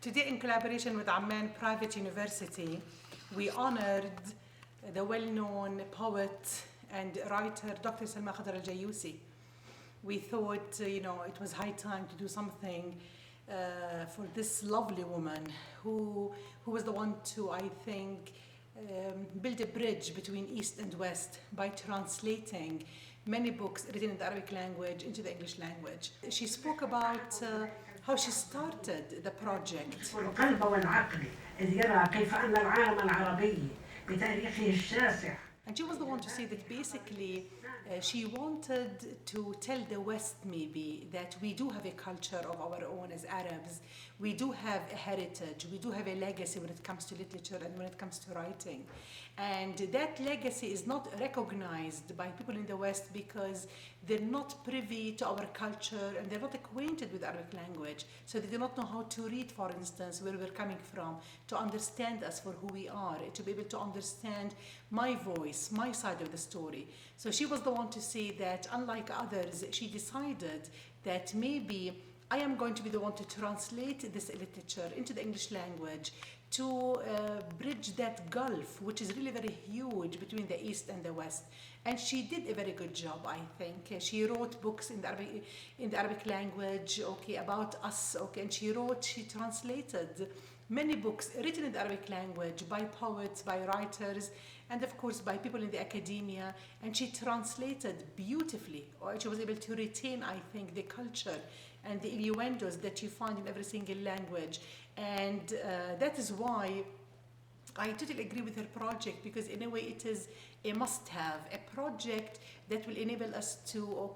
Today, in collaboration with Amman Private University, we honored the well-known poet and writer Dr. Salma Khadr al-Jayusi. We thought, it was high time to do something for this lovely woman who was the one to, I think, build a bridge between East and West by translating many books written in the Arabic language into the English language. She spoke about how she started the project. القلب والعقل إذ يرى كيف أن العالم العربي بتاريخه الشاسع. And she was the one to say that basically she wanted to tell the West maybe that we do have a culture of our own as Arabs. We do have a heritage. We do have a legacy when it comes to literature and when it comes to writing. And that legacy is not recognized by people in the West because they're not privy to our culture and they're not acquainted with Arabic language. So they do not know how to read, for instance, where we're coming from, to understand us for who we are, to be able to understand my voice, my side of the story. So she was the one to say that, unlike others, she decided that maybe I am going to be the one to translate this literature into the English language to bridge that gulf, which is really very huge between the East and the West. And she did a very good job, I think. She wrote books in the Arabic language, about us, and she translated many books written in the Arabic language by poets, by writers, and of course by people in the academia, and she translated beautifully, or she was able to retain, I think, the culture and the innuendos that you find in every single language. And that is why I totally agree with her project, because in a way it is a must-have, a project that will enable us to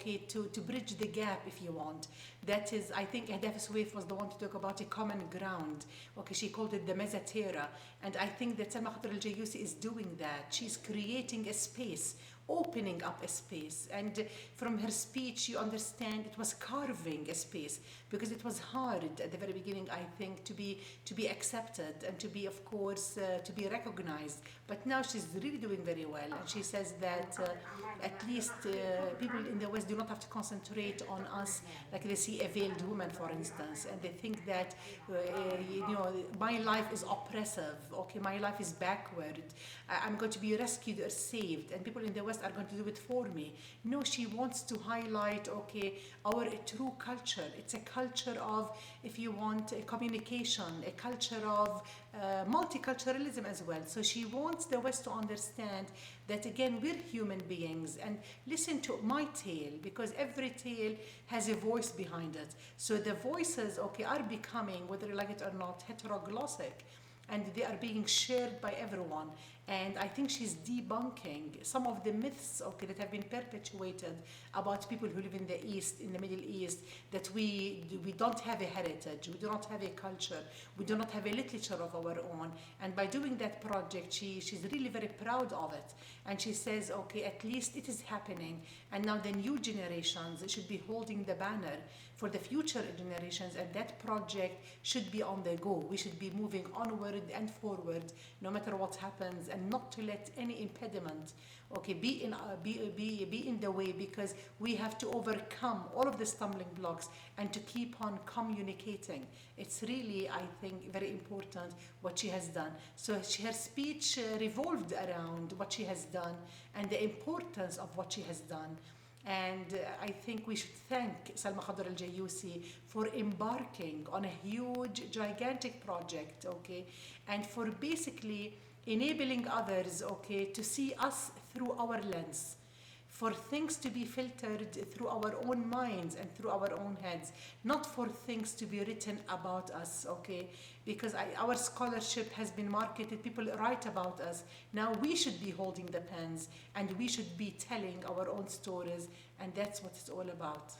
bridge the gap, if you want. That is, I think Hadaf Sweif was the one to talk about a common ground. She called it the Mezzatera. And I think that Salma Khadr al-Jayusi is doing that. She's creating a space, opening up a space. And from her speech, you understand it was carving a space, because it was hard at the very beginning, I think, to be accepted and to be, of course, to be recognized. But now she's really doing very well. And she says that at least people in the West do not have to concentrate on us like they see a veiled woman, for instance, and they think that my life is oppressive, my life is backward, I'm going to be rescued or saved, and people in the West are going to do it for me. No, she wants to highlight our true culture. It's a culture of, if you want, a communication, a culture of multiculturalism as well. So she wants the West to understand that, again, we're human beings, and listen to my tale, because every tale has a voice behind it. So the voices are becoming, whether you like it or not, heteroglossic, and they are being shared by everyone. And I think she's debunking some of the myths that have been perpetuated about people who live in the East, in the Middle East, that we don't have a heritage, we do not have a culture, we do not have a literature of our own. And by doing that project, she's really very proud of it. And she says, at least it is happening. And now the new generations should be holding the banner for the future generations, and that project should be on the go. We should be moving onward and forward, no matter what happens, and not to let any impediment be in the way, because we have to overcome all of the stumbling blocks and to keep on communicating. It's really, I think, very important what she has done. So her speech revolved around what she has done and the importance of what she has done. And I think we should thank Salma Khadr al-Jayusi for embarking on a huge, gigantic project, and for basically enabling others, to see us through our lens, for things to be filtered through our own minds and through our own heads, not for things to be written about us, because our scholarship has been marketed, people write about us. Now we should be holding the pens, and we should be telling our own stories, and that's what it's all about.